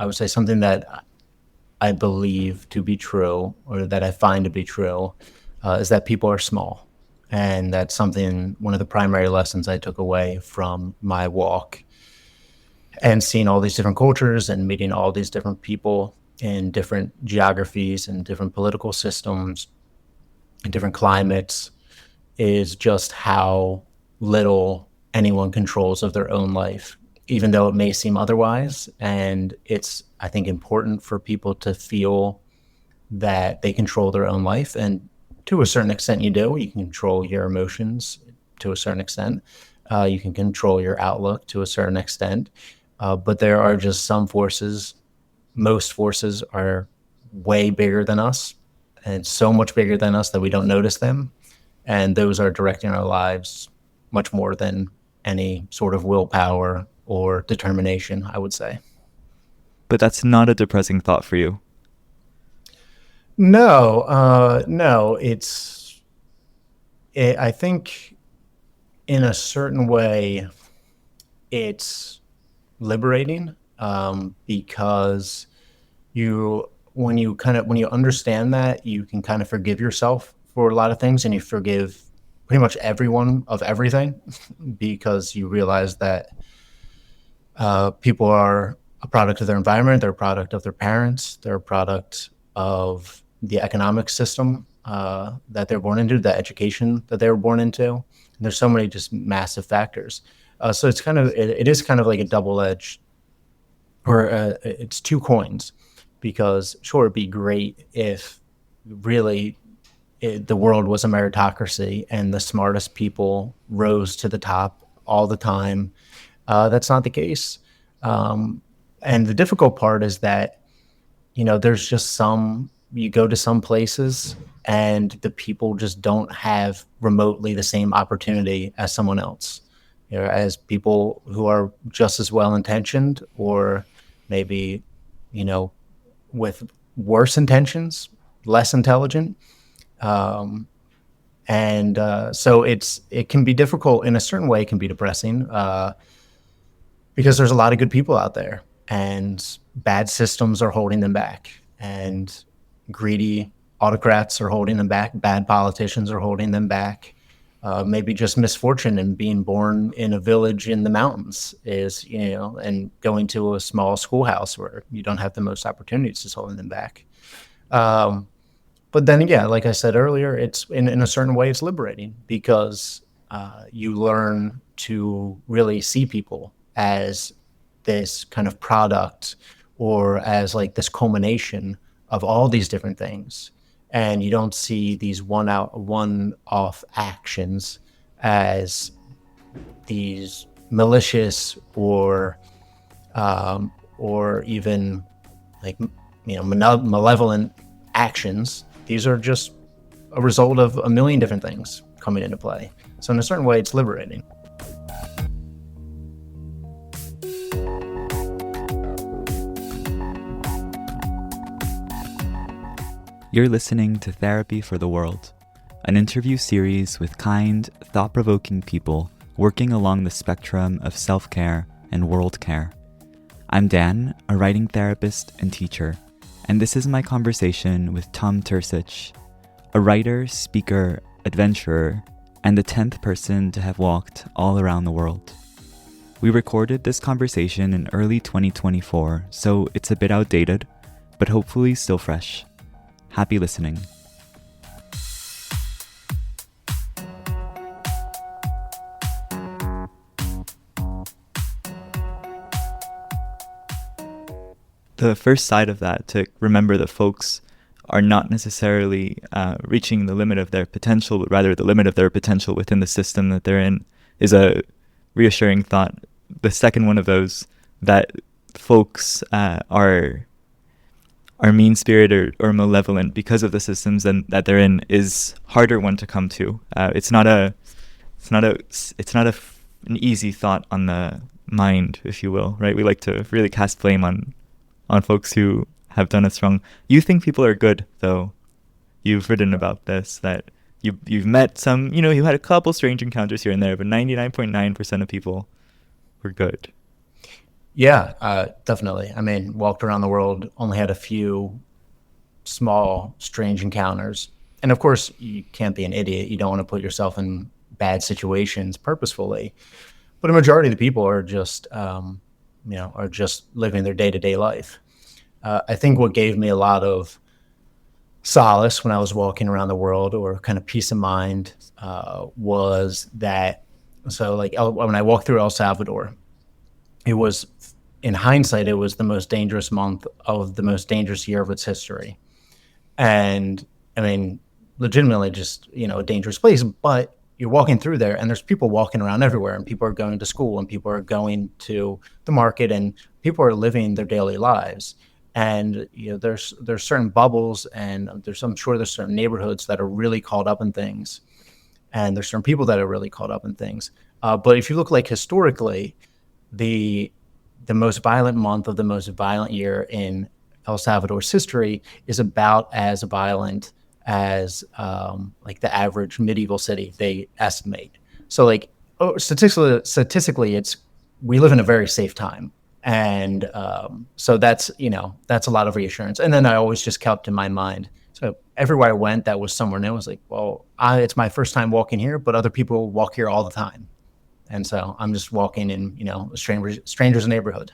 I would say something that I believe to be true, or that I find to be true, is that people are small. And that's something, one of the primary lessons I took away from my walk and seeing all these different cultures and meeting all these different people in different geographies and different political systems and different climates, is just how little anyone controls of their own life, even though it may seem otherwise. And it's, I think, important for people to feel that they control their own life. And to a certain extent, you do. You can control your emotions to a certain extent. You can control your outlook to a certain extent. But there are just some forces, most forces are way bigger than us, and so much bigger than us that we don't notice them. And those are directing our lives much more than any sort of willpower or determination, I would say. But that's not a depressing thought for you. No, I think in a certain way, it's liberating, because when you understand that, you can kind of forgive yourself for a lot of things, and you forgive pretty much everyone of everything, because you realize that people are a product of their environment, they're a product of their parents, they're a product of the economic system that they're born into, the education that they were born into. And there's so many just massive factors. So it is kind of like a double-edged, or it's two coins, because sure, it'd be great if really the world was a meritocracy and the smartest people rose to the top all the time. That's not the case. And the difficult part is that, there's just you go to some places and the people just don't have remotely the same opportunity as someone else, as people who are just as well intentioned, or maybe, with worse intentions, less intelligent. So it can be difficult in a certain way. It can be depressing, because there's a lot of good people out there, and bad systems are holding them back, and greedy autocrats are holding them back. Bad politicians are holding them back. Maybe just misfortune and being born in a village in the mountains and going to a small schoolhouse where you don't have the most opportunities is holding them back. But then, yeah, like I said earlier, it's in a certain way, it's liberating, because you learn to really see people as this kind of product, or as like this culmination of all these different things. And you don't see these one-off actions as these malicious or even like malevolent actions. These are just a result of a million different things coming into play. So in a certain way, it's liberating. You're listening to Therapy for the World, an interview series with kind, thought-provoking people working along the spectrum of self-care and world care. I'm Dan, a writing therapist and teacher, and this is my conversation with Tom Turcich, a writer, speaker, adventurer, and the 10th person to have walked all around the world. We recorded this conversation in early 2024, so it's a bit outdated, but hopefully still fresh. Happy listening. The first side of that, to remember that folks are not necessarily reaching the limit of their potential, but rather the limit of their potential within the system that they're in, is a reassuring thought. The second one of those, that folks are mean-spirited or malevolent because of the systems that they're in, is harder one to come to. It's not an easy thought on the mind, if you will, right? We like to really cast blame on folks who have done us wrong. You think people are good, though. You've written about this, that you've met some, you had a couple strange encounters here and there, but 99.9% of people were good. Yeah, definitely. I mean, walked around the world, only had a few small, strange encounters. And of course, you can't be an idiot. You don't want to put yourself in bad situations purposefully. But a majority of the people are just, are just living their day to day life. I think what gave me a lot of solace when I was walking around the world, or kind of peace of mind, was that. So, like when I walked through El Salvador, it was, in hindsight, it was the most dangerous month of the most dangerous year of its history. And I mean, legitimately just, a dangerous place, but you're walking through there and there's people walking around everywhere, and people are going to school, and people are going to the market, and people are living their daily lives. And there's certain bubbles, and I'm sure there's certain neighborhoods that are really caught up in things, and there's certain people that are really caught up in things. But if you look, like, historically, the the most violent month of the most violent year in El Salvador's history is about as violent as, like, the average medieval city, they estimate. So, like, statistically, it's we live in a very safe time, and so that's a lot of reassurance. And then I always just kept in my mind. So everywhere I went, that was somewhere new. I was like, well, it's my first time walking here, but other people walk here all the time, and so I'm just walking in, a stranger's neighborhood.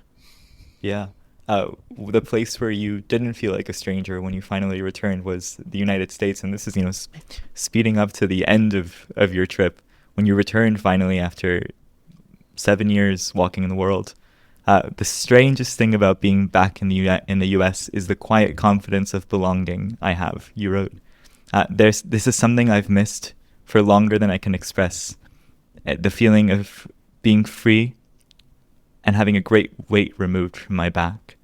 Yeah. The place where you didn't feel like a stranger when you finally returned was the United States, and this is, speeding up to the end of your trip when you returned finally after 7 years walking in the world. The strangest thing about being back in in the U.S. is the quiet confidence of belonging I have. You wrote, this is something I've missed for longer than I can express. The feeling of being free and having a great weight removed from my back.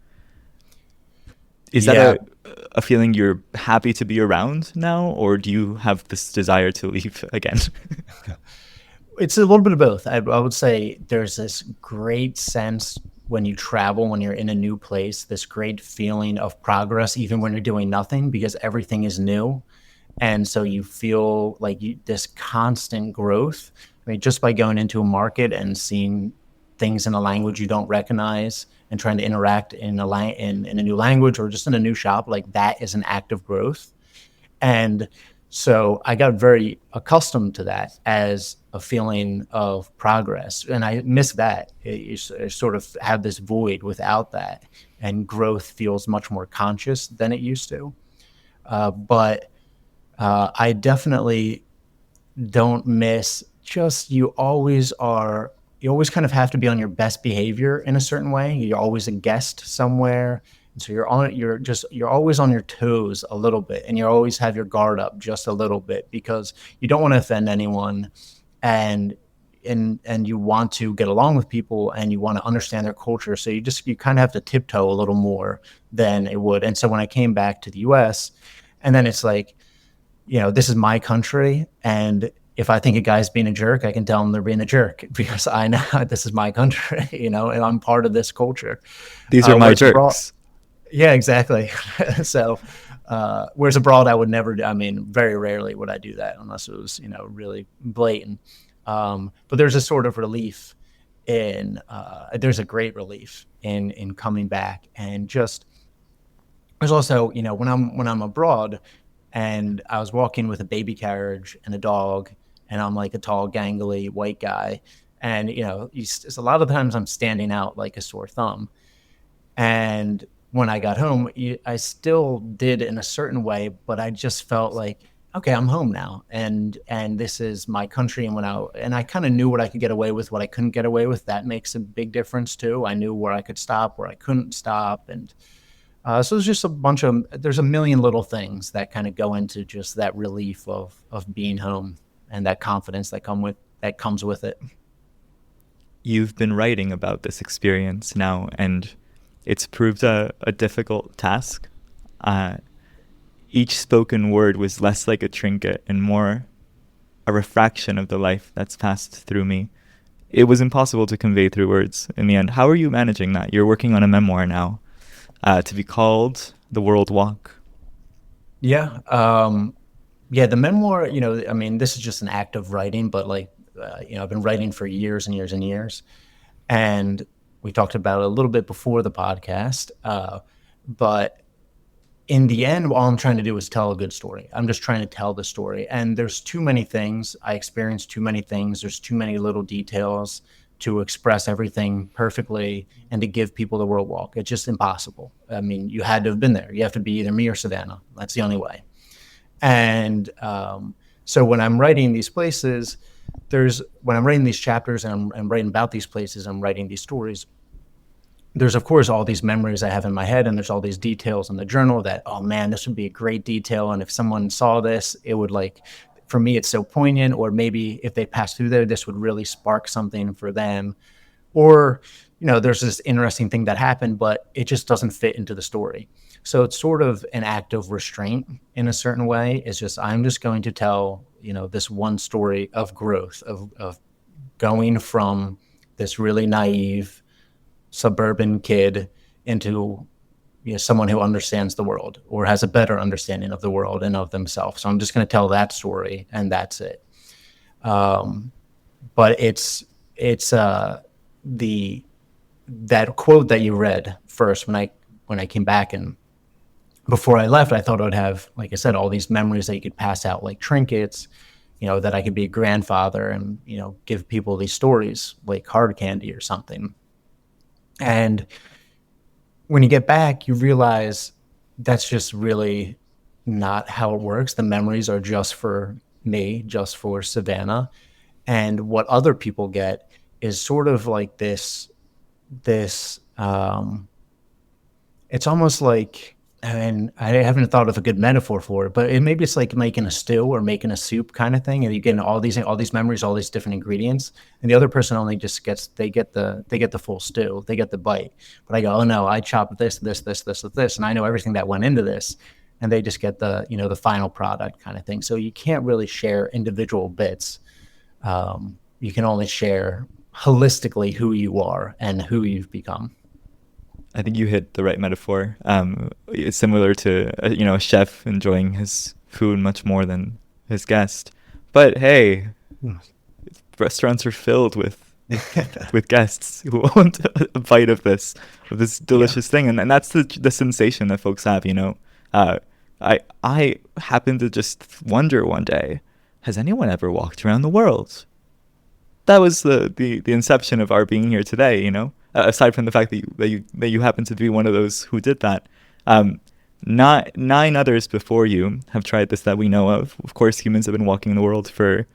Is that Yeah, a feeling you're happy to be around now, or do you have this desire to leave again? it's a little bit of both. I would say there's this great sense when you travel, when you're in a new place, this great feeling of progress, even when you're doing nothing, because everything is new. And so you feel like this constant growth. I mean, just by going into a market and seeing things in a language you don't recognize, and trying to interact in a new language, or just in a new shop, like, that is an act of growth. And so I got very accustomed to that as a feeling of progress. And I miss that. You sort of have this void without that. And growth feels much more conscious than it used to. But I definitely don't miss, just, you always kind of have to be on your best behavior in a certain way. You're always a guest somewhere. And so you're always on your toes a little bit, and you always have your guard up just a little bit, because you don't want to offend anyone, and and you want to get along with people, and you want to understand their culture. So you kind of have to tiptoe a little more than it would. And so when I came back to the US, and then it's like, this is my country, and if I think a guy's being a jerk, I can tell him they're being a jerk, because I know this is my country, and I'm part of this culture. These are my Whereas abroad, jerks. yeah, exactly. So, whereas abroad, I would never. I mean, very rarely would I do that unless it was, really blatant. But there's a sort of relief there's a great relief in coming back. And just, there's also, when I'm abroad, and I was walking with a baby carriage and a dog, and I'm like a tall, gangly white guy, and a lot of times I'm standing out like a sore thumb. And when I got home, I still did in a certain way, but I just felt like, okay, I'm home now, and this is my country. And I kind of knew what I could get away with, what I couldn't get away with. That makes a big difference too. I knew where I could stop, where I couldn't stop, and so there's just there's a million little things that kind of go into just that relief of being home, and that confidence that comes with it. You've been writing about this experience now, and it's proved a difficult task. Uh, each spoken word was less like a trinket and more a refraction of the life that's passed through me. It was impossible to convey through words in the end. How are you managing that? You're working on a memoir now, to be called The World Walk. Yeah. Yeah, the memoir, I mean, this is just an act of writing, but, like, I've been writing for years and years and years. And we talked about it a little bit before the podcast. But in the end, all I'm trying to do is tell a good story. I'm just trying to tell the story. And there's too many things. I experience too many things. There's too many little details to express everything perfectly and to give people the world walk. It's just impossible. I mean, you had to have been there. You have to be either me or Savannah. That's the only way. And so when I'm writing these places, when I'm writing these chapters and I'm writing about these places, I'm writing these stories, there's of course all these memories I have in my head, and there's all these details in the journal that, oh man, this would be a great detail. And if someone saw this, it would, like, for me, it's so poignant, or maybe if they passed through there, this would really spark something for them. Or, there's this interesting thing that happened, but it just doesn't fit into the story. So it's sort of an act of restraint in a certain way. It's just, I'm just going to tell, this one story of growth, of going from this really naive suburban kid into someone who understands the world or has a better understanding of the world and of themselves. So I'm just going to tell that story, and that's it. But it's that quote that you read first when I came back, and before I left, I thought I would have, like I said, all these memories that you could pass out like trinkets, that I could be a grandfather and, give people these stories like hard candy or something. And when you get back, you realize that's just really not how it works. The memories are just for me, just for Savannah. And what other people get is sort of like this, it's almost like, and I haven't thought of a good metaphor for it, but maybe it's like making a stew or making a soup kind of thing, and you get all these memories, all these different ingredients, and the other person only just gets the full stew, they get the bite. But I go, oh no, I chopped this, and I know everything that went into this, and they just get the final product kind of thing. So you can't really share individual bits. You can only share holistically who you are and who you've become. I think you hit the right metaphor. It's similar to a chef enjoying his food much more than his guest. But hey, restaurants are filled with guests who want a bite of this delicious thing, and that's the sensation that folks have. I happen to just wonder one day, has anyone ever walked around the world? That was the inception of our being here today. Aside from the fact that you happen to be one of those who did that. Not 9 others before you have tried this that we know of. Of course, humans have been walking the world for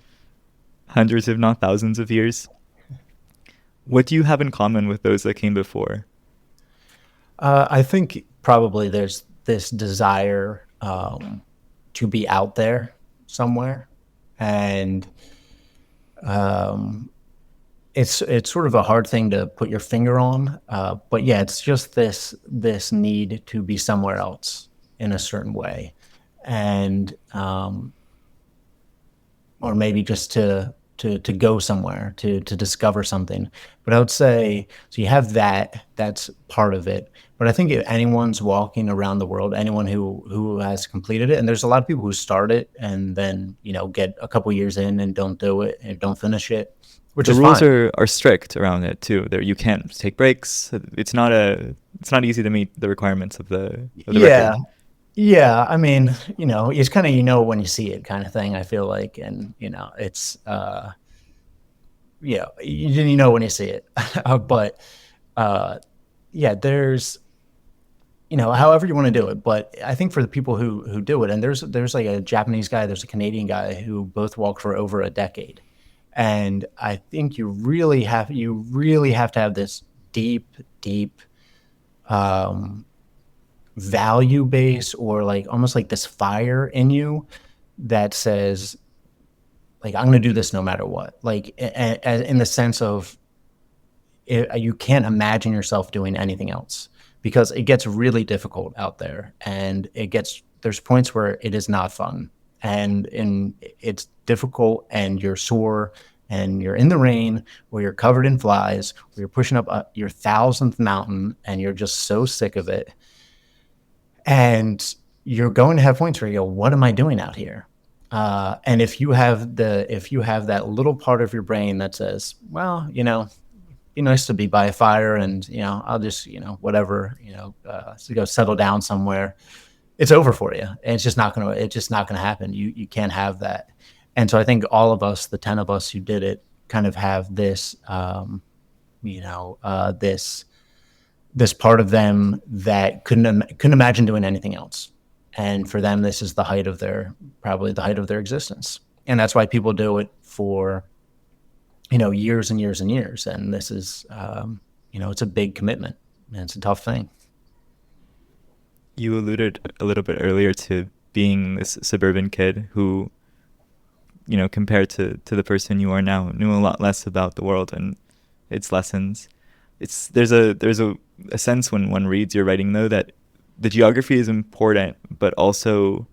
hundreds, if not thousands, of years. What do you have in common with those that came before? I think probably there's this desire to be out there somewhere, and it's sort of a hard thing to put your finger on, but yeah, it's just this need to be somewhere else in a certain way, and or maybe just to go somewhere to discover something. But I would say, so you have that's part of it. But I think if anyone's walking around the world, anyone who has completed it, and there's a lot of people who start it and then get a couple years in and don't do it and don't finish it, which The is rules fine. are strict around it too. There, you can't take breaks. It's not easy to meet the requirements of the Yeah, record. yeah. I mean, it's kind of when you see it kind of thing. I feel like, and it's yeah, you know when you see it, but yeah, there's however you want to do it. But I think for the people who do it, and there's like a Japanese guy, there's a Canadian guy who both walk for over a decade, and I think you really have to have this deep um, value base, or like almost like this fire in you that says, like, I'm going to do this no matter what. Like, in the sense of, you can't imagine yourself doing anything else, because it gets really difficult out there, and there's points where it is not fun, and it's difficult, and you're sore, and you're in the rain, or you're covered in flies, or you're pushing up your thousandth mountain, and you're just so sick of it, and you're going to have points where you go, what am I doing out here? And if you have that little part of your brain that says, well, nice to be by a fire, and I'll just whatever, to go settle down somewhere. It's over for you, and it's just not gonna happen. You can't have that. And so I think all of us, the 10 of us who did it, kind of have this this part of them that couldn't imagine doing anything else. And for them, this is probably the height of their existence. And that's why people do it for years and years and years. And this is it's a big commitment, and it's a tough thing. You alluded a little bit earlier to being this suburban kid who, compared to the person you are now, knew a lot less about the world and its lessons. There's a sense when one reads your writing, though, that the geography is important, but also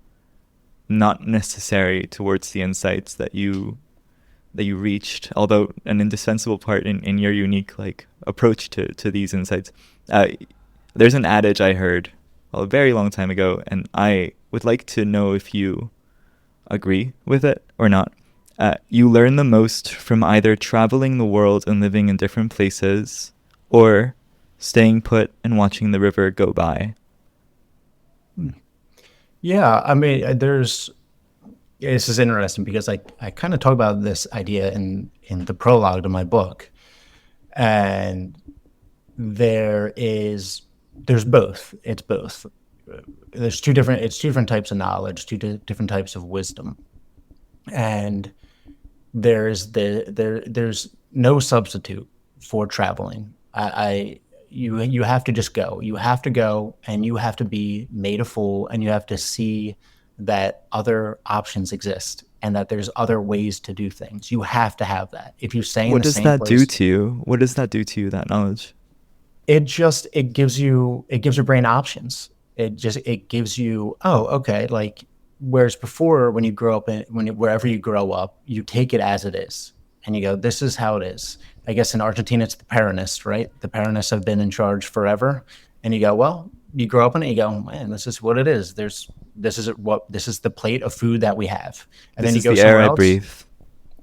not necessary towards the insights that you reached, although an indispensable part in your unique approach to these insights. There's an adage I heard a very long time ago, and I would like to know if you agree with it or not. You learn the most from either traveling the world and living in different places, or staying put and watching the river go by. Yeah, I mean, this is interesting because I kind of talk about this idea in the prologue to my book, and there's both. It's both. It's two different types of knowledge, different types of wisdom, and there's no substitute for traveling. You have to just go. You have to go, and you have to be made a fool, and you have to see that other options exist and that there's other ways to do things. You have to have that. If you stay in What the does same that do place, to you? What does that do to you, that knowledge? it gives your brain options. It gives you, oh, okay, like, whereas before, when you grow up wherever you grow up, you take it as it is, and you go, this is how it is. I guess in Argentina it's the Peronists, right? The Peronists have been in charge forever, and you go, well, you grow up in it, you go, man, this is what it is. This is the plate of food that we have, and This then you is go the air somewhere I else. breathe.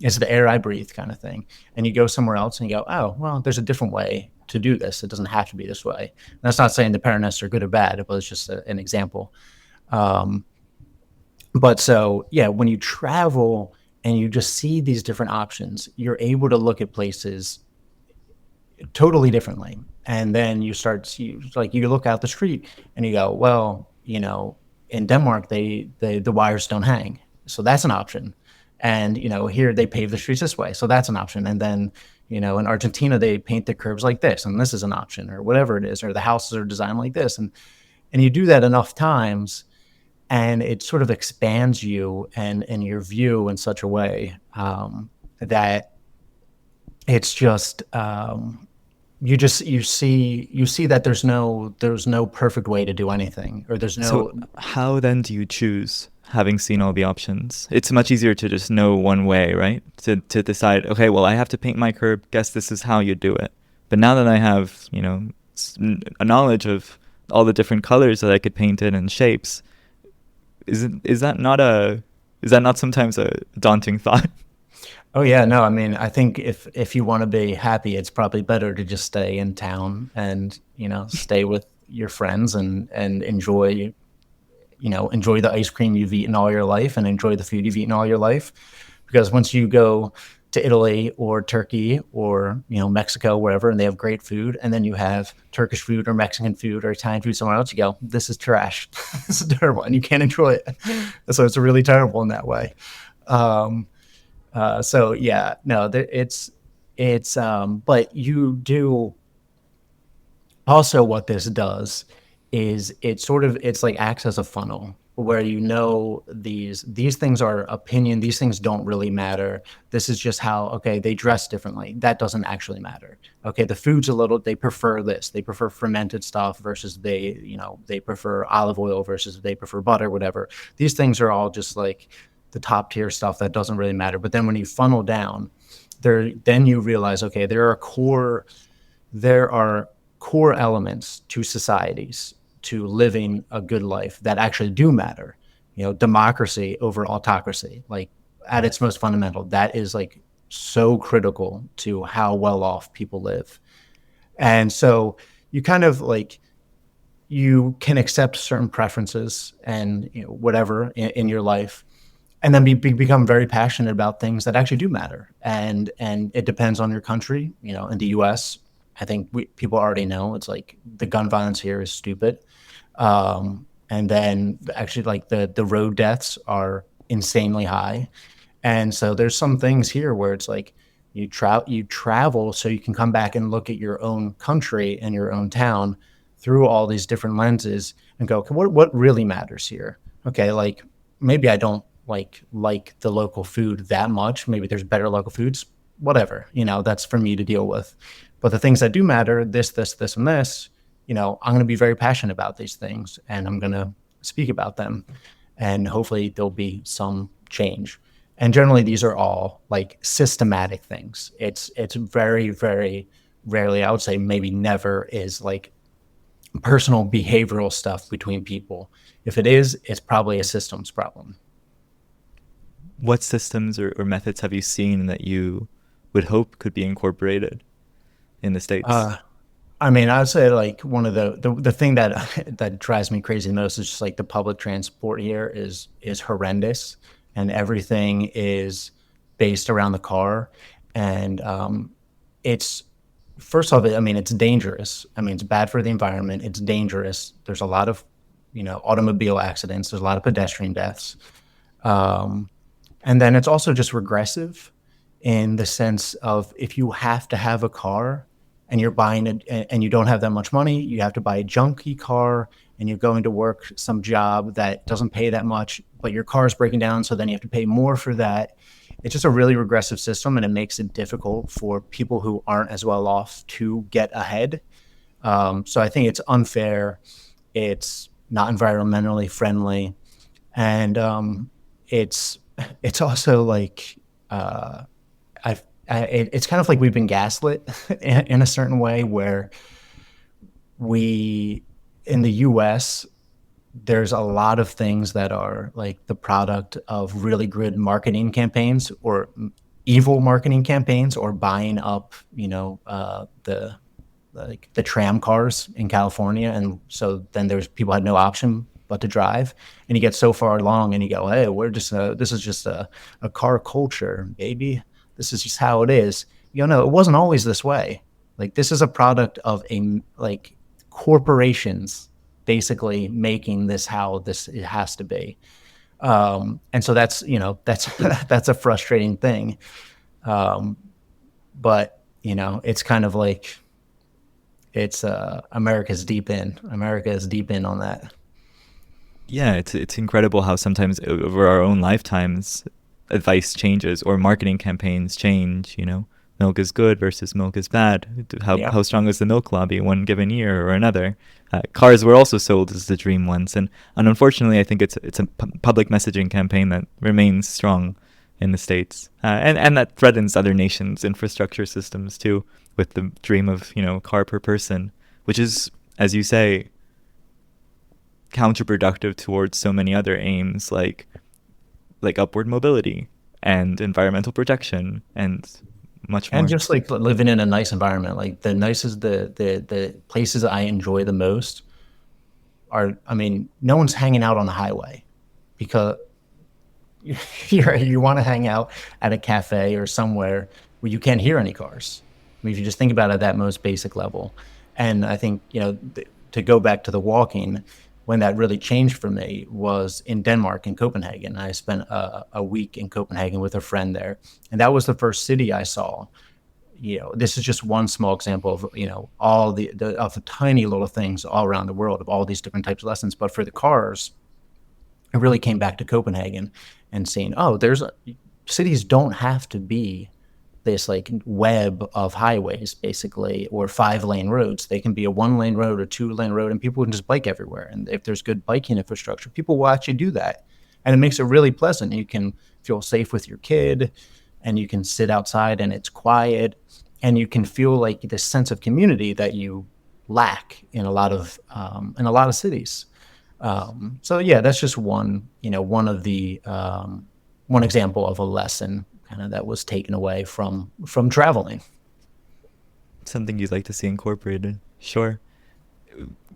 It's the air I breathe, kind of thing. And you go somewhere else and you go, oh, well, there's a different way to do this. It doesn't have to be this way. And that's not saying the Peronists are good or bad, but it's just an example. Um, but so, yeah, when you travel and you just see these different options, you're able to look at places totally differently. And then you look out the street and you go, well, in Denmark, the wires don't hang. So that's an option. And, here they pave the streets this way. So that's an option. And then, in Argentina, they paint the curbs like this, and this is an option, or whatever it is, or the houses are designed like this. And you do that enough times, and it sort of expands you and your view in such a way that it's just you see that there's no perfect way to do anything, or there's So no. how then do you choose, having seen all the options? It's much easier to just know one way, right? To decide, okay, well, I have to paint my curb. Guess this is how you do it. But now that I have, a knowledge of all the different colors that I could paint in and shapes, is that not sometimes a daunting thought? Oh yeah, no, I mean, I think if you want to be happy, it's probably better to just stay in town and, stay with your friends and enjoy the ice cream you've eaten all your life, and enjoy the food you've eaten all your life. Because once you go to Italy or Turkey or, Mexico, wherever, and they have great food, and then you have Turkish food or Mexican food or Italian food somewhere else, you go, this is trash. This is terrible, and you can't enjoy it. So it's really terrible in that way. Um, so yeah, no, but you do also, what this does is it's like acts as a funnel where, these things are opinion. These things don't really matter. This is just how, okay, they dress differently. That doesn't actually matter. Okay, the food's they prefer this. They prefer fermented stuff versus they prefer olive oil versus they prefer butter, whatever. These things are all just like the top tier stuff that doesn't really matter. But then when you funnel down then you realize, okay, there are core elements to societies, to living a good life, that actually do matter. Democracy over autocracy, like, at its most fundamental, that is like so critical to how well off people live. And so you kind of like, you can accept certain preferences and whatever in your life, and then become very passionate about things that actually do matter. And it depends on your country. In the US, I think people already know it's like the gun violence here is stupid. And then actually, like, the road deaths are insanely high. And so there's some things here where it's like you travel so you can come back and look at your own country and your own town through all these different lenses and go, okay, what really matters here? Okay, like, maybe I don't like the local food that much. Maybe there's better local foods. Whatever, that's for me to deal with. But the things that do matter, this, and this, I'm going to be very passionate about these things, and I'm going to speak about them, and hopefully there'll be some change. And generally, these are all like systematic things. It's very, very rarely, I would say maybe never, is like personal behavioral stuff between people. If it is, it's probably a systems problem. What systems or methods have you seen that you would hope could be incorporated in the States? Uh, I mean, I would say like one of the thing that that drives me crazy the most is just like the public transport here is horrendous, and everything is based around the car, and it's first off, I mean, it's dangerous. I mean, it's bad for the environment. It's dangerous. There's a lot of automobile accidents. There's a lot of pedestrian deaths. Um, and then it's also just regressive in the sense of, if you have to have a car and you're buying it and you don't have that much money, you have to buy a junky car, and you're going to work some job that doesn't pay that much, but your car is breaking down. So then you have to pay more for that. It's just a really regressive system, and it makes it difficult for people who aren't as well off to get ahead. So I think it's unfair. It's not environmentally friendly, and it's it's also like, it's kind of like we've been gaslit in a certain way, where we in the U.S. there's a lot of things that are like the product of really good marketing campaigns, or evil marketing campaigns, or buying up, the tram cars in California. And so then there's people had no option but to drive. And you get so far along and you go, hey, this is just a car culture, baby. This is just how it is. No, it wasn't always this way. Like, this is a product of like corporations basically making this how this it has to be. And so that's that's a frustrating thing. Um, but it's kind of like, it's America is deep in on that. Yeah, it's incredible how sometimes over our own lifetimes, advice changes or marketing campaigns change. Milk is good versus milk is bad. Yeah. How strong is the milk lobby one given year or another? Cars were also sold as the dream once, and unfortunately, I think it's a public messaging campaign that remains strong in the States, and that threatens other nations' infrastructure systems too, with the dream of car per person, which is, as you say, counterproductive towards so many other aims like upward mobility and environmental protection and much And more. just like living in a nice environment, like the places I enjoy the most are, I mean, no one's hanging out on the highway, because you want to hang out at a cafe or somewhere where you can't hear any cars. I mean, if you just think about it at that most basic level. And I think, to go back to the walking, when that really changed for me was in Denmark, in Copenhagen. I spent a week in Copenhagen with a friend there, and that was the first city I saw. This is just one small example of, all of the tiny little things all around the world, of all these different types of lessons. But for the cars, I really came back to Copenhagen and seeing, oh, cities don't have to be this like web of highways, basically, or 5-lane roads. They can be a 1-lane road or 2-lane road, and people can just bike everywhere. And if there's good biking infrastructure, people will actually do that. And it makes it really pleasant. You can feel safe with your kid, and you can sit outside and it's quiet, and you can feel like this sense of community that you lack in a lot of cities. So yeah, that's just one of the one example of a lesson kind of that was taken away from traveling. something you'd like to see incorporated. Sure.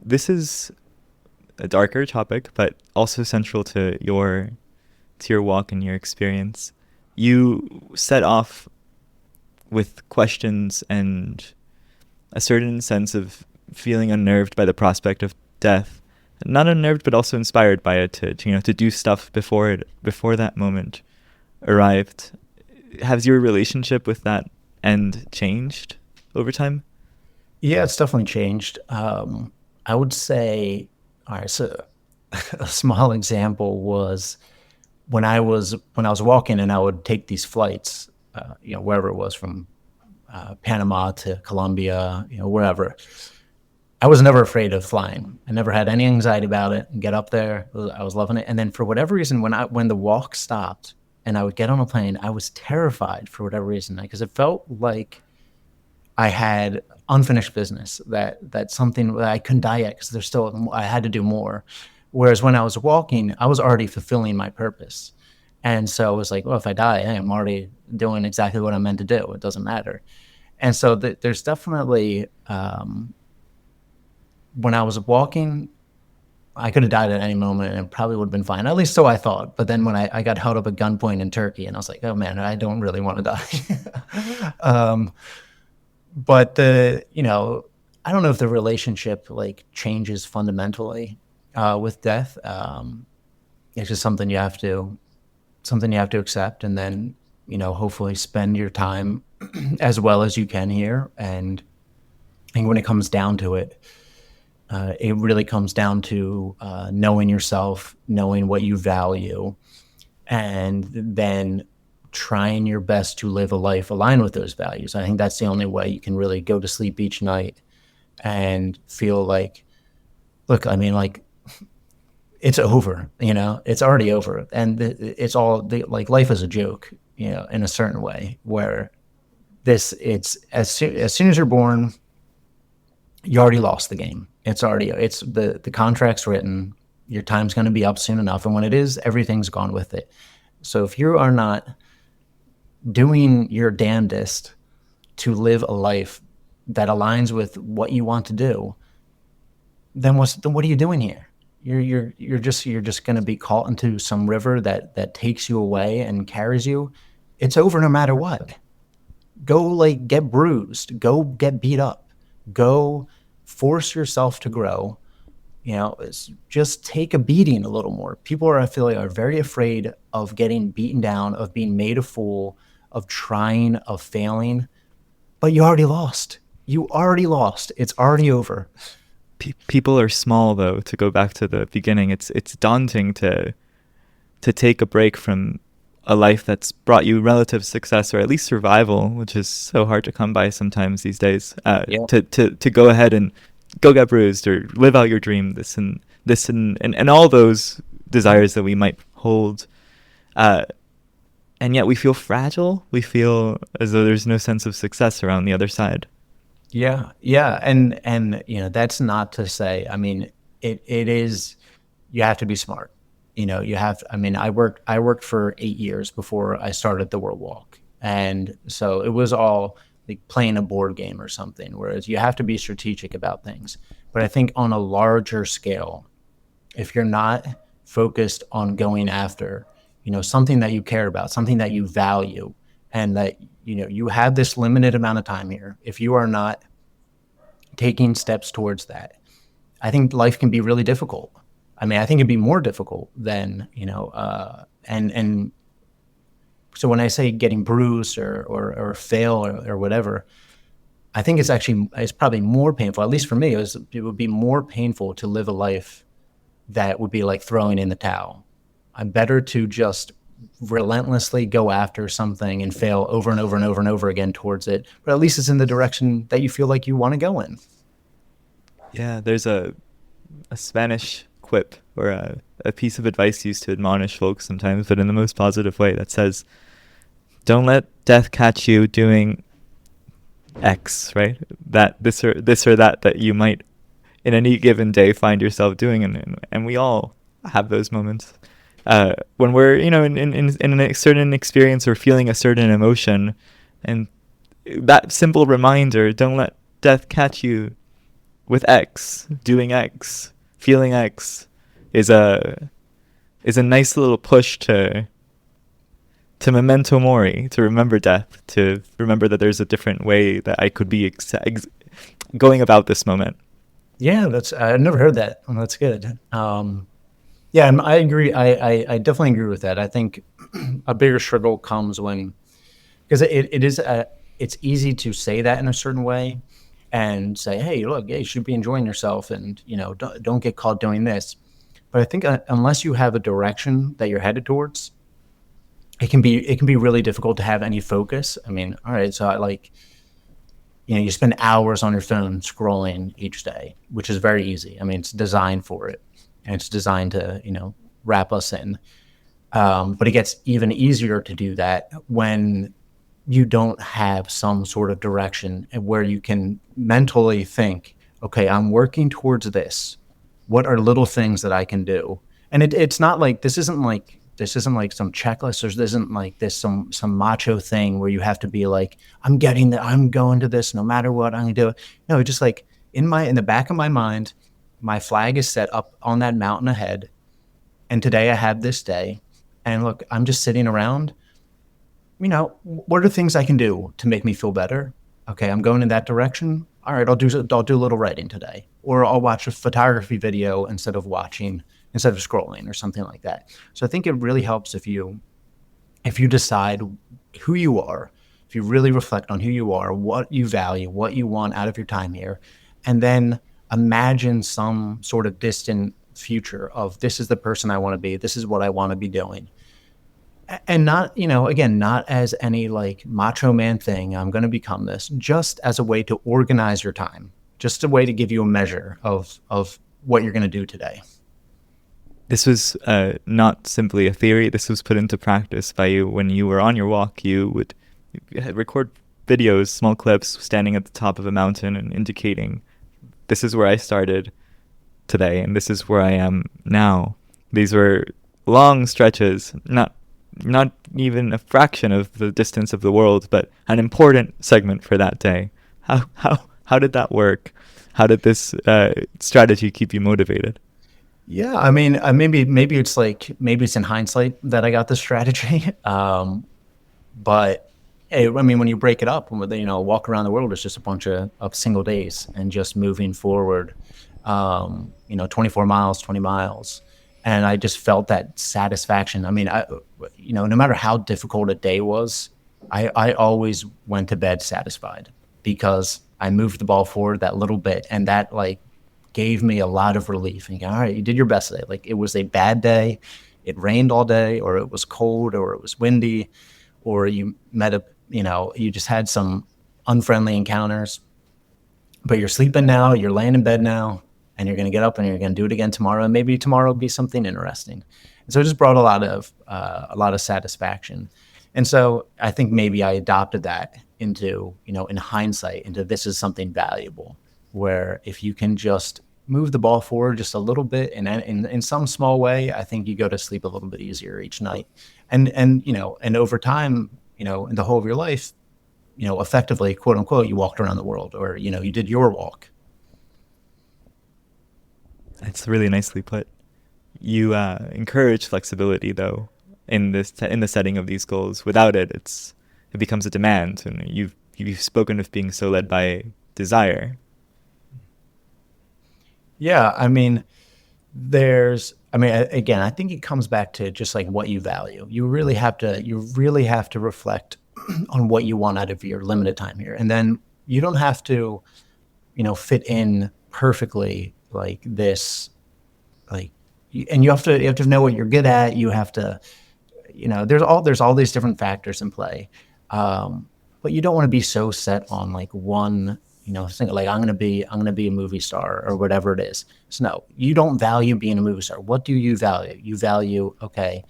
This is a darker topic, but also central to your walk and your experience. You set off with questions and a certain sense of feeling unnerved by the prospect of death. Not unnerved, but also inspired by it to do stuff before that moment arrived. Has your relationship with that end changed over time? Yeah, it's definitely changed. I would say, all right, so a small example was when I was walking and I would take these flights, wherever it was from Panama to Colombia, wherever. I was never afraid of flying. I never had any anxiety about it. And get up there, I was loving it. And then for whatever reason, when the walk stopped and I would get on a plane, I was terrified for whatever reason because it felt like I had unfinished business, that something that I couldn't die yet because there's still I had to do more. Whereas when I was walking, I was already fulfilling my purpose. And so it was like, well, if I die, hey, I'm already doing exactly what I'm meant to do. It doesn't matter. And so there's definitely when I was walking, I could have died at any moment and it probably would have been fine. At least so I thought. But then when I got held up at gunpoint in Turkey, and I was like, oh man, I don't really want to die. But I don't know if the relationship like changes fundamentally with death. It's just something you have to accept, and then hopefully spend your time as well as you can here. And I think when it comes down to it, it really comes down to knowing yourself, knowing what you value, and then trying your best to live a life aligned with those values. I think that's the only way you can really go to sleep each night and feel like, look, I mean, like it's over, it's already over. And it's all like life is a joke, in a certain way where it's as soon as you're born, you already lost the game. It's the contract's written. Your time's going to be up soon enough. And when it is, everything's gone with it. So if you are not doing your damnedest to live a life that aligns with what you want to do, then what are you doing here? You're just going to be caught into some river that takes you away and carries you. It's over no matter what. Go like get bruised, go get beat up, go force yourself to grow. Just take a beating a little more. People I feel like are very afraid of getting beaten down, of being made a fool, of trying, of failing. But you already lost. You already lost. It's already over. People are small, though. To go back to the beginning, it's daunting to take a break from a life that's brought you relative success or at least survival, which is so hard to come by sometimes these days. Yeah. To go ahead and go get bruised or live out your dream, and all those desires that we might hold, and yet we feel fragile. We feel as though there's no sense of success around the other side. Yeah, yeah, and that's not to say. I mean, it is. You have to be smart. You have. I mean, I worked for 8 years before I started the World Walk, and so it was all like playing a board game or something. Whereas you have to be strategic about things. But I think on a larger scale, if you're not focused on going after, something that you care about, something that you value, and that you have this limited amount of time here. If you are not taking steps towards that, I think life can be really difficult. I mean, I think it'd be more difficult than and so when I say getting bruised or fail or whatever, I think it's probably more painful. At least for me, it would be more painful to live a life that would be like throwing in the towel. I'm better to just relentlessly go after something and fail over and over and over and over again towards it, but at least it's in the direction that you feel like you want to go in. Yeah, there's a Spanish quip or a piece of advice used to admonish folks sometimes, but in the most positive way, that says, "Don't let death catch you doing X," right? That this or that you might in any given day find yourself doing, and we all have those moments when we're in a certain experience or feeling a certain emotion, and that simple reminder, don't let death catch you with X, doing X, feeling X, is a nice little push to memento mori, to remember death, to remember that there's a different way that I could be going about this moment. Yeah, I've never heard that. Well, that's good. Yeah, and I agree. I definitely agree with that. I think a bigger struggle comes when, because it's easy to say that in a certain way and say, hey, look, yeah, you should be enjoying yourself, and don't get caught doing this. But I think unless you have a direction that you're headed towards, it can be really difficult to have any focus. I mean, all right, so you spend hours on your phone scrolling each day, which is very easy. I mean, it's designed for it, and it's designed to wrap us in. But it gets even easier to do that when you don't have some sort of direction where you can mentally think, okay, I'm working towards this. What are little things that I can do? And it's not like this isn't like some checklist, or this isn't like this some macho thing where you have to be like, I'm going to this no matter what, I'm gonna do it. No, just like in the back of my mind, my flag is set up on that mountain ahead, and today I have this day, and look, I'm just sitting around. What are things I can do to make me feel better? Okay, I'm going in that direction. All right, I'll do a little writing today, or I'll watch a photography video instead of scrolling or something like that. So I think it really helps if you decide who you are, if you really reflect on who you are, what you value, what you want out of your time here, and then imagine some sort of distant future of, this is the person I want to be, this is what I want to be doing. And not, again, not as any like macho man thing, I'm going to become this, just as a way to organize your time, just a way to give you a measure of what you're going to do today. This was not simply a theory. This was put into practice by you when you were on your walk. You would record videos, small clips, standing at the top of a mountain and indicating, this is where I started today and this is where I am now. These were long stretches, not even a fraction of the distance of the world, but an important segment for that day. How did that work? How did this strategy keep you motivated? Yeah, I mean, maybe it's in hindsight that I got this strategy. But hey, I mean, when you break it up, walk around the world is just a bunch of single days and just moving forward. 24 miles, 20 miles, and I just felt that satisfaction. I mean, no matter how difficult a day was, I always went to bed satisfied because I moved the ball forward that little bit, and that like gave me a lot of relief. And you go, all right, you did your best today. Like, it was a bad day, it rained all day, or it was cold, or it was windy, or you just had some unfriendly encounters, but you're sleeping now, you're laying in bed now, and you're going to get up and you're going to do it again tomorrow. And maybe tomorrow will be something interesting. And so it just brought a lot of satisfaction. And so I think maybe I adopted that into, in hindsight, into, this is something valuable, where if you can just move the ball forward just a little bit in some small way, I think you go to sleep a little bit easier each night. And over time, in the whole of your life, effectively, quote unquote, you walked around the world, or, you did your walk. It's really nicely put. You encourage flexibility, though, in the setting of these goals. Without it, it becomes a demand, and you've spoken of being so led by desire. Yeah, again, I think it comes back to just like what you value. You really have to reflect on what you want out of your limited time here. And then you don't have to, fit in perfectly like this, and you have to know what you're good at. You have to, there's all these different factors in play. But you don't want to be so set on like one, thing, like, I'm gonna be a movie star or whatever it is. So no, you don't value being a movie star. What do you value? You value, okay,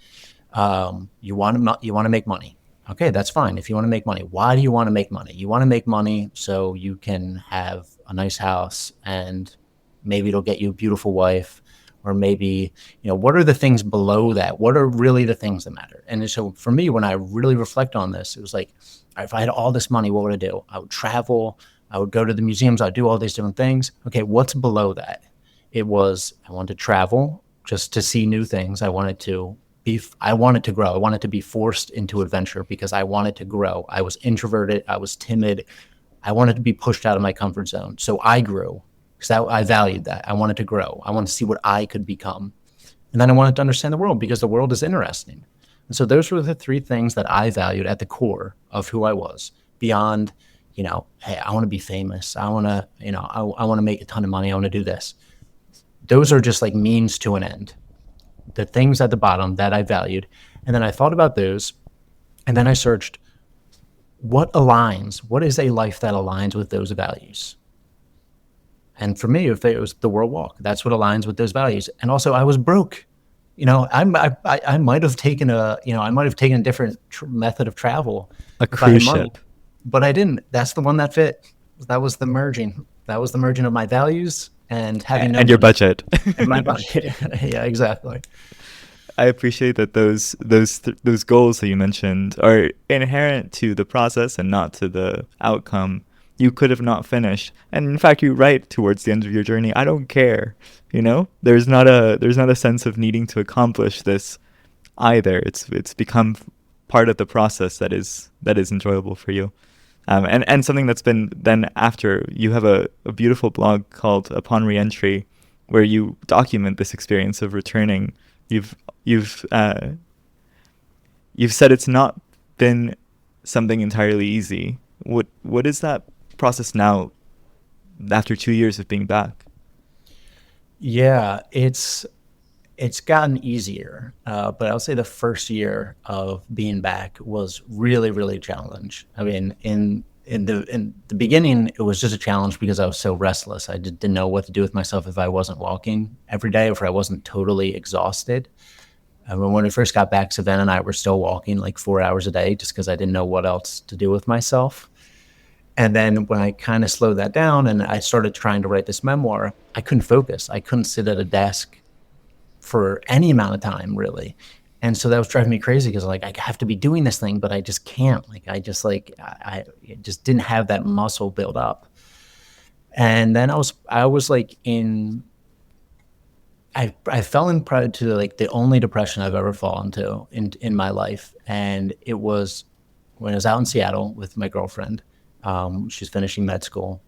you want to make money. Okay, that's fine. If you want to make money, why do you want to make money? You want to make money so you can have a nice house, and maybe it'll get you a beautiful wife, or maybe, what are the things below that? What are really the things that matter? And so for me, when I really reflect on this, it was like, all right, if I had all this money, what would I do? I would travel. I would go to the museums. I'd do all these different things. Okay, what's below that? It was I wanted to travel just to see new things. I wanted to grow. I wanted to be forced into adventure because I wanted to grow. I was introverted. I was timid. I wanted to be pushed out of my comfort zone. So I grew because I valued that. I wanted to grow. I wanted to see what I could become. And then I wanted to understand the world because the world is interesting. And so those were the three things that I valued at the core of who I was beyond, hey, I want to be famous. I want to, I want to make a ton of money. I want to do this. Those are just like means to an end. The things at the bottom that I valued. And then I thought about those and then I searched what is a life that aligns with those values? And for me, if it was the World Walk, that's what aligns with those values. And also, I was broke. I might have taken a different method of travel A if I cruise had money, ship. but I didn't. That's the one that fit. That was the merging. That was the merging of my values and having no And your money budget. and my budget. Yeah, exactly. I appreciate that those goals that you mentioned are inherent to the process and not to the outcome. You could have not finished, and in fact, you write towards the end of your journey, "I don't care." There's not a sense of needing to accomplish this either. It's become part of the process that is enjoyable for you. And something that's been then after you have a beautiful blog called Upon Reentry, where you document this experience of returning. You've you've uh, you've said it's not been something entirely easy. What is that process now after 2 years of being back? Yeah, it's gotten easier, but I'll say the first year of being back was really, really a challenge. I mean, in the beginning, it was just a challenge because I was so restless. I didn't know what to do with myself if I wasn't walking every day or if I wasn't totally exhausted. When we first got back, Savannah and I were still walking like 4 hours a day just because I didn't know what else to do with myself. And then when I kind of slowed that down and I started trying to write this memoir, I couldn't focus. I couldn't sit at a desk for any amount of time really. And so that was driving me crazy because like I have to be doing this thing, but I just can't. I just didn't have that muscle built up. And then I was like I fell in probably to like the only depression I've ever fallen to in my life. And it was when I was out in Seattle with my girlfriend. She's finishing med school.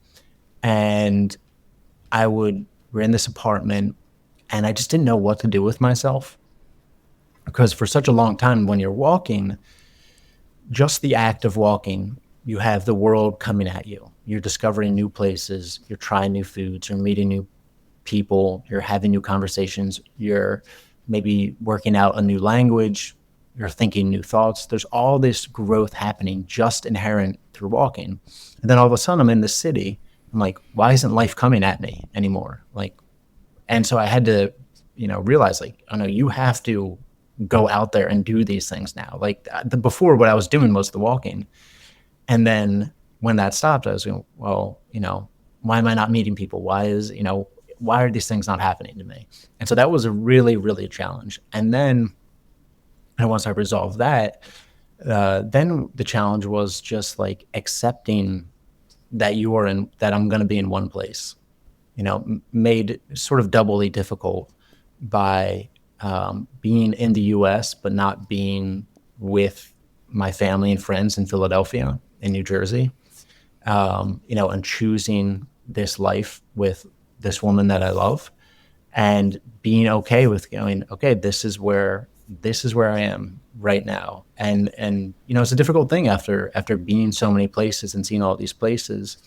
And we're in this apartment and I just didn't know what to do with myself because for such a long time when you're walking, just the act of walking, you have the world coming at you. You're discovering new places, you're trying new foods, you're meeting new people, you're having new conversations, you're maybe working out a new language, you're thinking new thoughts. There's all this growth happening just inherent through walking. And then all of a sudden I'm in the city. I'm like, why isn't life coming at me anymore? And so I had to, realize like, oh no, you have to go out there and do these things now. Like before what I was doing was the walking. And then when that stopped, I was going, well, why am I not meeting people? Why are these things not happening to me? And so that was a really, really a challenge. And once I resolved that, then the challenge was just like accepting that that I'm going to be in one place, made sort of doubly difficult by being in the US, but not being with my family and friends in Philadelphia, in New Jersey, and choosing this life with this woman that I love and being okay with going, okay, this is where I am right now. And it's a difficult thing after being so many places and seeing all these places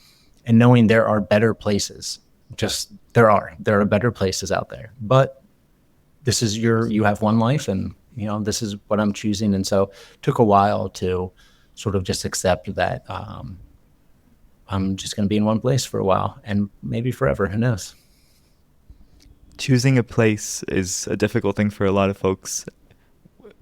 and knowing there are better places. Just there are better places out there. But you have one life and this is what I'm choosing. And so it took a while to sort of just accept that I'm just going to be in one place for a while and maybe forever, who knows? Choosing a place is a difficult thing for a lot of folks.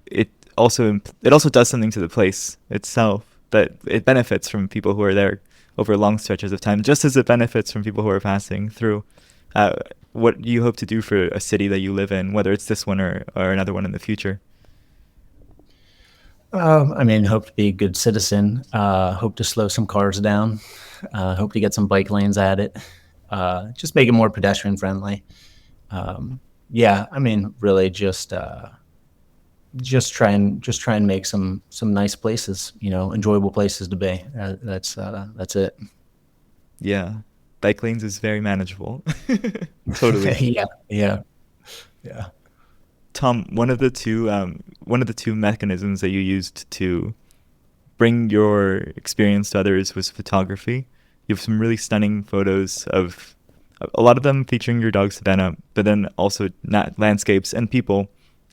It also does something to the place itself, that it benefits from people who are there over long stretches of time, just as it benefits from people who are passing through. Uh, what do you hope to do for a city that you live in, whether it's this one or another one in the future? I mean, hope to be a good citizen, hope to slow some cars down, Hope to get some bike lanes at it. Just make it more pedestrian friendly. Yeah, I mean, really just try and make some nice places, enjoyable places to be. That's it. Yeah. Bike lanes is very manageable. Totally. Yeah, yeah, yeah. Tom, one of the two mechanisms that you used to bring your experience to others was photography. You have some really stunning photos of a lot of them featuring your dog Savannah, but then also landscapes and people.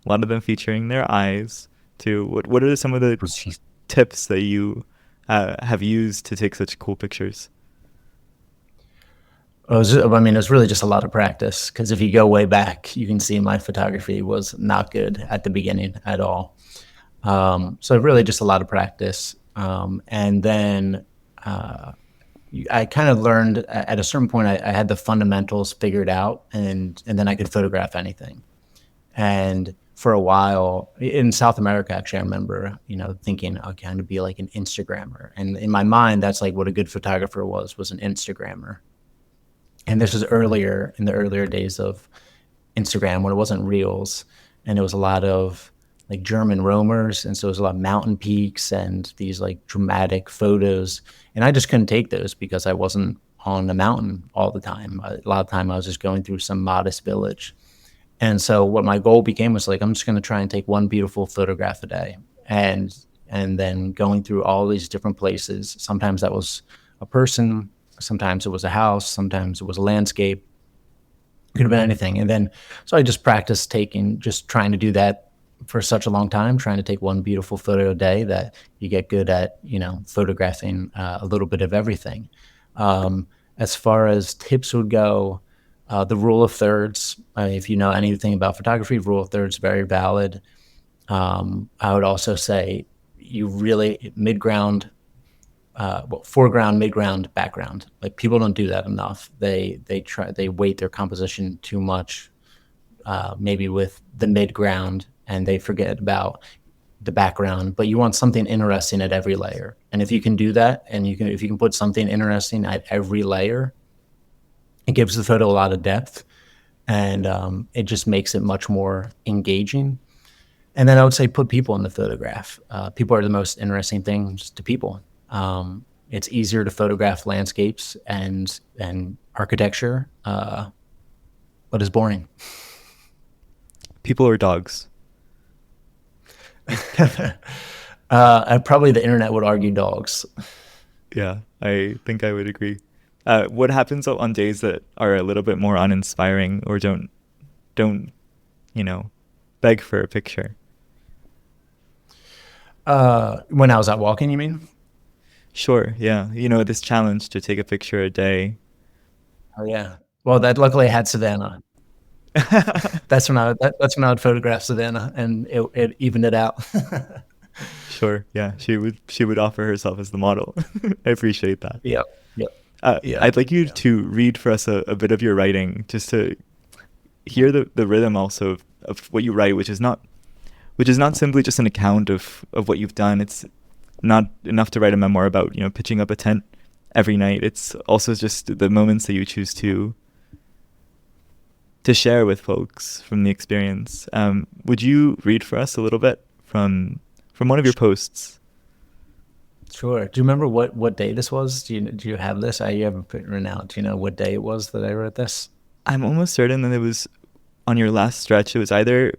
A lot of them featuring their eyes too. What are some of the tips that you have used to take such cool pictures? I mean, it was really just a lot of practice because if you go way back, you can see my photography was not good at the beginning at all. So really just a lot of practice. And then I kind of learned at a certain point, I had the fundamentals figured out and then I could photograph anything. And for a while in South America, actually, I remember, thinking I'll kind of be like an Instagrammer. And in my mind, that's like what a good photographer was an Instagrammer. And this was earlier in the earlier days of Instagram when it wasn't reels, and it was a lot of like German roamers, and so it was a lot of mountain peaks and these like dramatic photos, and I just couldn't take those because I wasn't on a mountain all the time. A lot of time I was just going through some modest village, and so what my goal became was like I'm just going to try and take one beautiful photograph a day, and then going through all these different places. Sometimes that was a person, sometimes it was a house, sometimes it was a landscape. It could have been anything. And then, so I just practiced just trying to do that for such a long time, trying to take one beautiful photo a day that you get good at, photographing a little bit of everything. As far as tips would go, the rule of thirds, if you know anything about photography, rule of thirds, very valid. I would also say you really foreground, midground, background. Like people don't do that enough. They weight their composition too much, maybe with the midground, and they forget about the background. But you want something interesting at every layer, and if you can do that, and if you can put something interesting at every layer, it gives the photo a lot of depth, and it just makes it much more engaging. And then I would say put people in the photograph. People are the most interesting things to people. It's easier to photograph landscapes and architecture, but it's boring. People or dogs? Probably the internet would argue dogs. Yeah, I think I would agree. What happens on days that are a little bit more uninspiring or don't beg for a picture? When I was out walking, you mean? Sure, yeah. This challenge to take a picture a day. Oh yeah. Well, that luckily I had Savannah. That's when I would photograph Savannah, and it evened it out. Sure, yeah. She would offer herself as the model. I appreciate that. Yep. Yep. Yeah. I'd like you Yeah. to read for us a bit of your writing, just to hear the rhythm also of what you write, which is not simply just an account of what you've done. It's not enough to write a memoir about pitching up a tent every night. It's also just the moments that you choose to share with folks from the experience. Would you read for us a little bit from one of your posts? Sure. Do you remember what day this was? Do you have this? You haven't put it written out. Do you know what day it was that I wrote this? I'm almost certain that it was on your last stretch. It was either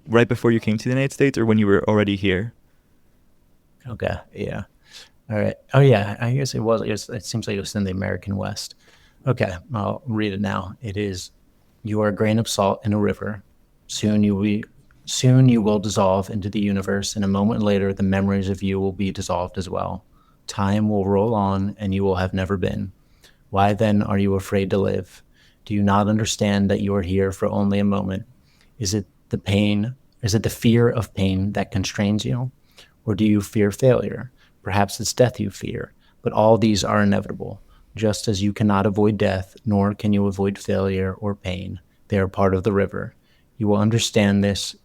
right before you came to the United States or when you were already here. Okay. Yeah. All right. Oh yeah. I guess it was. It seems like it was in the American West. Okay. I'll read it now. It is, you are a grain of salt in a river. Soon you will dissolve into the universe, and a moment later the memories of you will be dissolved as well. Time will roll on and you will have never been. Why then are you afraid to live? Do you not understand that you are here for only a moment? Is it the pain? Is it the fear of pain that constrains you? Or do you fear failure? Perhaps it's death you fear, but all these are inevitable. Just as you cannot avoid death, nor can you avoid failure or pain. They are part of the river. You will understand this.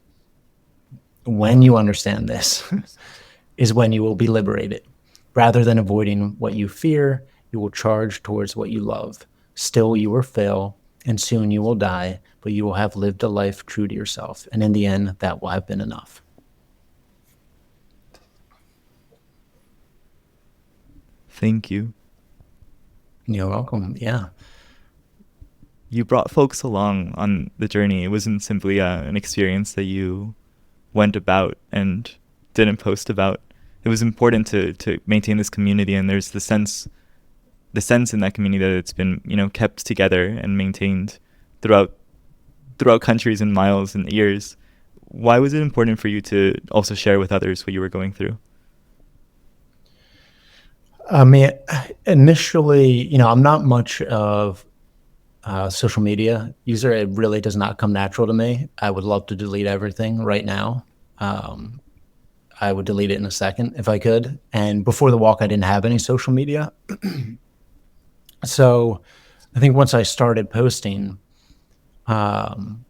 When you understand this, is when you will be liberated. Rather than avoiding what you fear, You will charge towards what you love. Still you will fail, and soon you will die, but you will have lived a life true to yourself. And in the end, that will have been enough. Thank you. You're welcome. Yeah. You brought folks along on the journey. It wasn't simply an experience that you went about and didn't post about. It was important to maintain this community, and there's the sense in that community that it's been, kept together and maintained throughout countries and miles and years. Why was it important for you to also share with others what you were going through? I mean, initially, I'm not much of social media user. It really does not come natural to me. I would love to delete everything right now. Um, I would delete it in a second if I could. And before the walk, I didn't have any social media. So I think once I started posting, um,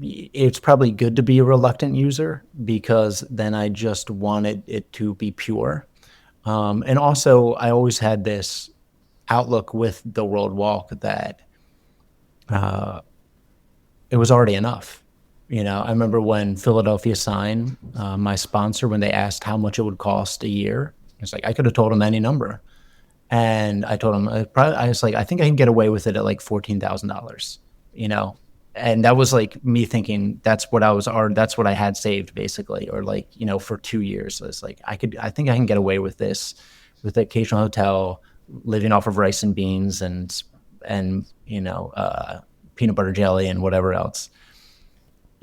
it's probably good to be a reluctant user because then I just wanted it to be pure. And also, I always had this outlook with the World Walk that uh, it was already enough. I remember when Philadelphia Sign, my sponsor, when they asked how much it would cost a year, it's like I could have told them any number, and I told them I was like, I think I can get away with it at like $14,000. You know, and that was like me thinking that's what I had saved basically, or like for 2 years. So it's like I think I can get away with this, with the occasional hotel, living off of rice and beans and peanut butter jelly and whatever else.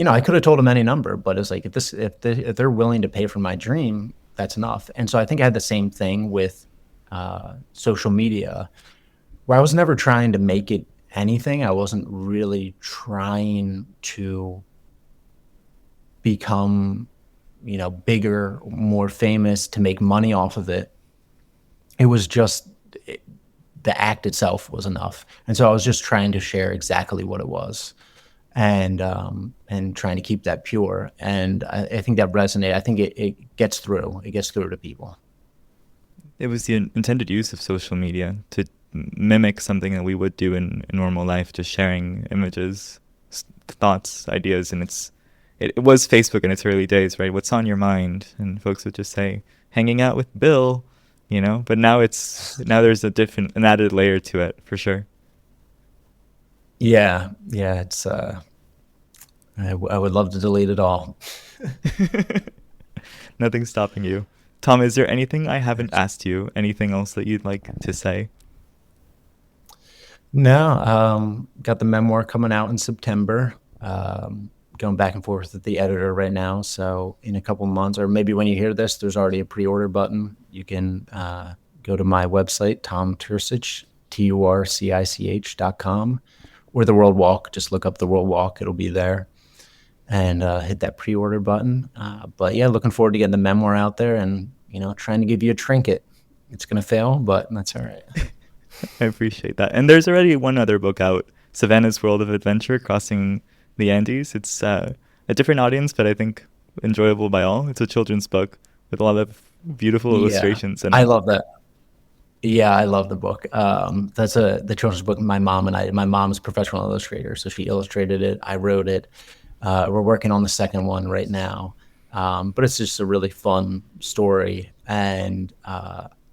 I could have told them any number, but it's like if they're willing to pay for my dream, that's enough. And so I think I had the same thing with social media, where I was never trying to make it anything. I wasn't really trying to become, bigger, more famous, to make money off of it. It was just the act itself was enough. And so I was just trying to share exactly what it was, and trying to keep that pure. And I think that resonated. I think it gets through. It gets through to people. It was the intended use of social media to mimic something that we would do in normal life, just sharing images, thoughts, ideas, and it was Facebook in its early days, right? What's on your mind? And folks would just say, hanging out with Bill, But now there's an added layer to it for sure. Yeah, yeah. It's I would love to delete it all. Nothing's stopping you. Tom, is there anything I haven't asked you? Anything else that you'd like to say? No, got the memoir coming out in September. Going back and forth with the editor right now. So in a couple months, or maybe when you hear this, there's already a pre-order button. You can go to my website, Tom Turcich, TURCICH.com, or the World Walk. Just look up the World Walk; it'll be there, and hit that pre-order button. But yeah, looking forward to getting the memoir out there, and trying to give you a trinket. It's gonna fail, but that's all right. I appreciate that. And there's already one other book out, Savannah's World of Adventure, Crossing the Andes. It's a different audience, but I think enjoyable by all. It's a children's book with a lot of beautiful illustrations in I it. love that. Yeah, I love the book. That's the children's book. My mom's a professional illustrator, so she illustrated it. I wrote it. We're working on the second one right now, but it's just a really fun story. And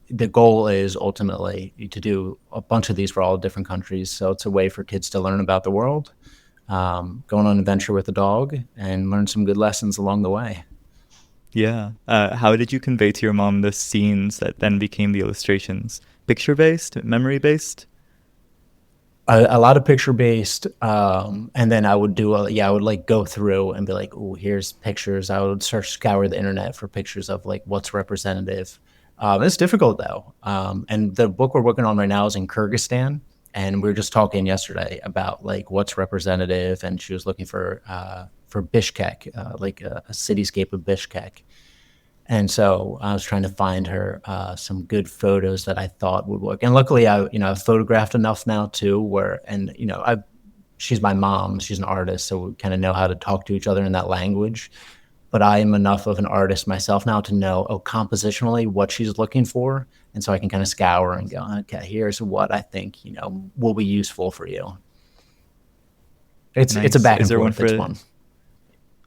the goal is ultimately to do a bunch of these for all different countries. So it's a way for kids to learn about the world, going on an adventure with a dog, and learn some good lessons along the way. Yeah. How did you convey to your mom the scenes that then became the illustrations? Picture-based? Memory-based? A lot of picture based, and then I would I would like go through and be like, oh, here's pictures. I would scour the internet for pictures of like what's representative. It's difficult though, and the book we're working on right now is in Kyrgyzstan, and we were just talking yesterday about like what's representative, and she was looking for Bishkek, like a cityscape of Bishkek. And so I was trying to find her some good photos that I thought would work. And luckily, I've photographed enough now too, she's my mom, she's an artist, so we kind of know how to talk to each other in that language. but I am enough of an artist myself now to know, oh, compositionally what she's looking for. And so I can kind of scour and go, okay, here's what I think, will be useful for you. It's a Nice. back Is and there forth. It's fun.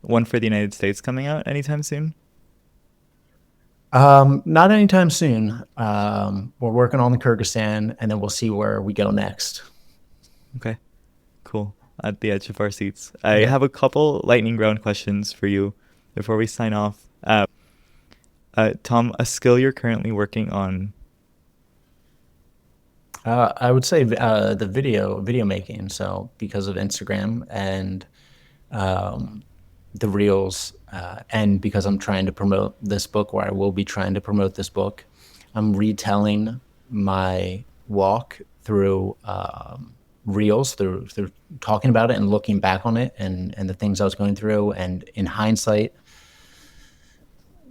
one for the United States coming out anytime soon? Not anytime soon. We're working on the Kyrgyzstan, and then we'll see where we go next. Okay, cool. At the edge of our seats. I Yeah. have a couple lightning round questions for you before we sign off. Tom, a skill you're currently working on. I would say the video making. So because of Instagram and um, the reels, and because I'm trying to promote this book, where I will be trying to promote this book, I'm retelling my walk through reels, through talking about it and looking back on it, and the things I was going through, and in hindsight,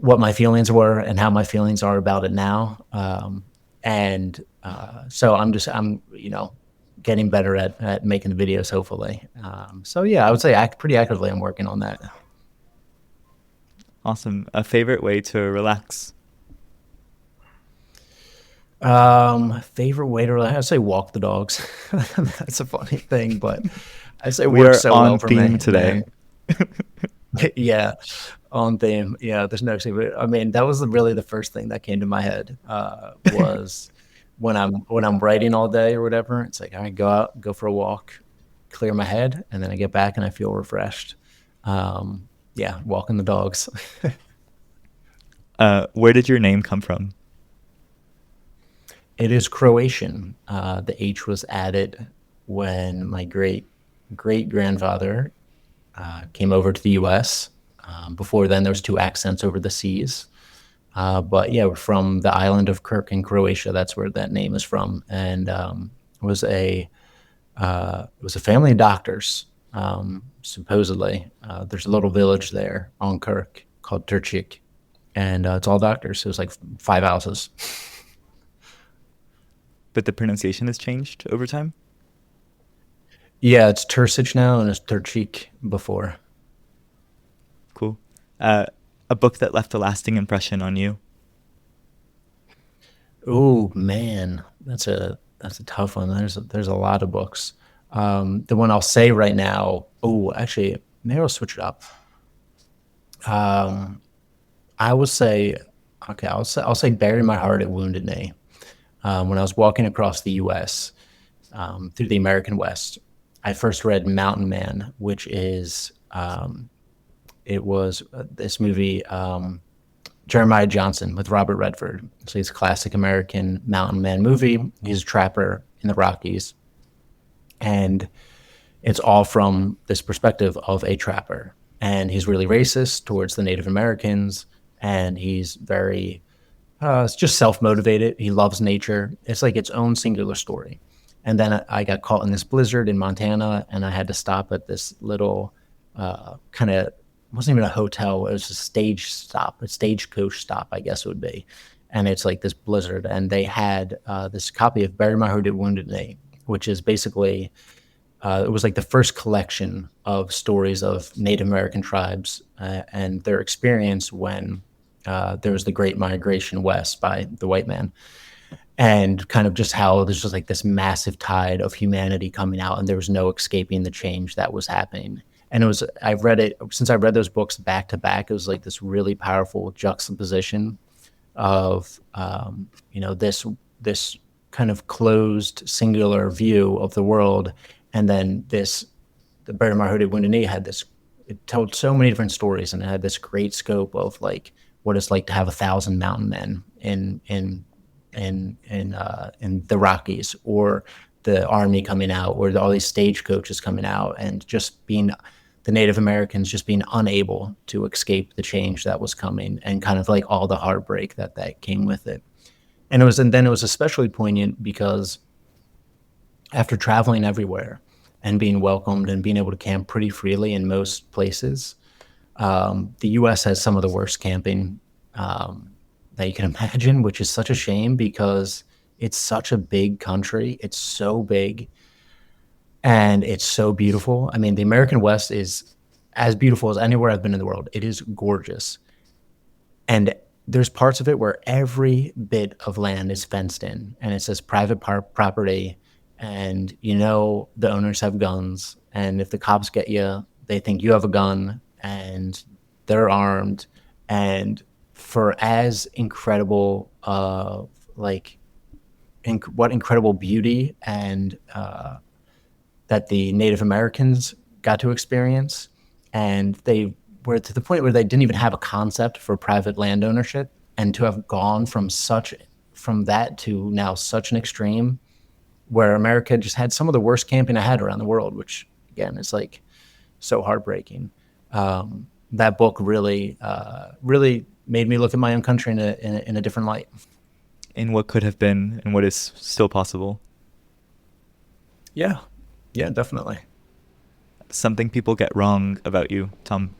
what my feelings were and how my feelings are about it now. And so I'm getting better at making the videos, hopefully. So yeah, I would say pretty actively I'm working on that. Awesome. A favorite way to relax. Favorite way to relax? I'd say walk the dogs. That's a funny thing, but I say it We works are so well on for theme me, today. man. Yeah, on theme. Yeah, there's no secret. I mean, that was really the first thing that came to my head. Was when I'm writing all day or whatever. It's like, all right, go out, go for a walk, clear my head, and then I get back and I feel refreshed. Yeah, walking the dogs. Where did your name come from? It is Croatian. The H was added when my great grandfather came over to the U.S. Before then, there was two accents over the seas. But yeah, we're from the island of Kirk in Croatia. That's where that name is from, and it was a family of doctors. Supposedly, there's a little village there on Kirk called Turcich, and it's all doctors. So it's like 5 houses. But the pronunciation has changed over time? Yeah, it's Turcich now, and it's Turcich before. Cool. Uh, a book that left a lasting impression on you. Oh man, that's a tough one. There's a lot of books. The one I'll say right now. Oh, actually, maybe I'll switch it up. Um, I will say, okay, I'll say "Bury My Heart at Wounded Knee." When I was walking across the U.S. Through the American West, I first read Mountain Man, which is it was this movie. Jeremiah Johnson with Robert Redford. So he's a classic American mountain man movie. He's a trapper in the Rockies. And it's all from this perspective of a trapper. And he's really racist towards the Native Americans. And he's very, it's just self motivated. He loves nature. It's like its own singular story. And then I got caught in this blizzard in Montana, and I had to stop at this little kind of, wasn't even a hotel. It was a stagecoach stop, I guess it would be. And it's like this blizzard, and they had this copy of "Bury My Heart at Wounded Knee," which is basically it was like the first collection of stories of Native American tribes and their experience when there was the Great Migration West by the white man, and kind of just how there's just like this massive tide of humanity coming out, and there was no escaping the change that was happening. And I've read it since I read those books back to back. It was like this really powerful juxtaposition of, this kind of closed, singular view of the world, and then the Bear My Hooded Wounded Knee had this. It told so many different stories, and it had this great scope of like what it's like to have 1,000 mountain men in the Rockies, or the army coming out, or all these stagecoaches coming out, and just being the Native Americans just being unable to escape the change that was coming, and kind of like all the heartbreak that came with it. And then it was especially poignant because after traveling everywhere and being welcomed and being able to camp pretty freely in most places, the U.S. has some of the worst camping that you can imagine, which is such a shame because it's such a big country. It's so big and it's so beautiful. I mean, the American West as beautiful as anywhere I've been in the world. It is gorgeous. And there's parts of it where every bit of land is fenced in and it says private property. And the owners have guns. And if the cops get you, they think you have a gun and they're armed. And for as incredible, what incredible beauty and that the Native Americans got to experience. And they were to the point where they didn't even have a concept for private land ownership, and to have gone from that to now such an extreme where America just had some of the worst camping I had around the world, which again is like so heartbreaking. That book really made me look at my own country in a different light. In what could have been and what is still possible. Yeah, definitely. Something people get wrong about you, Tom.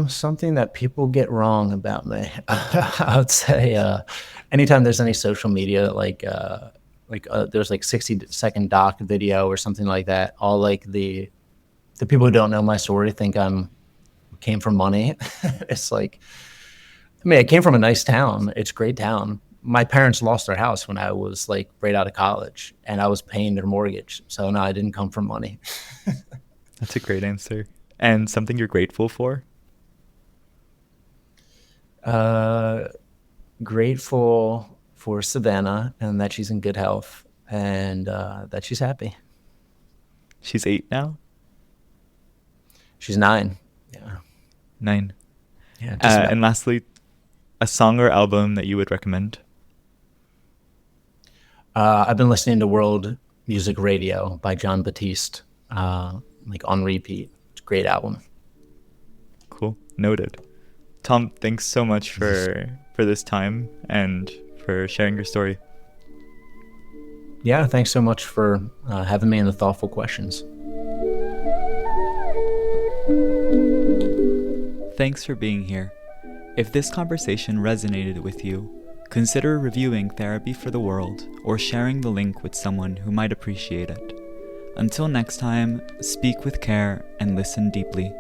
Something that people get wrong about me. I would say anytime there's any social media, there's like 60-second doc video or something like that, all like the people who don't know my story think came from money. It's like, I came from a nice town. It's a great town. My parents lost their house when I was like right out of college, and I was paying their mortgage. So no, I didn't come from money. That's a great answer. And something you're grateful for? Grateful for Savannah and that she's in good health and that she's happy. She's 8 now? She's 9. Yeah. 9. Yeah. And lastly, a song or album that you would recommend? I've been listening to World Music Radio by John Batiste, like on repeat. It's a great album. Cool. Noted. Tom, thanks so much for this time and for sharing your story. Yeah, thanks so much for having me and the thoughtful questions. Thanks for being here. If this conversation resonated with you, consider reviewing Therapy for the World or sharing the link with someone who might appreciate it. Until next time, speak with care and listen deeply.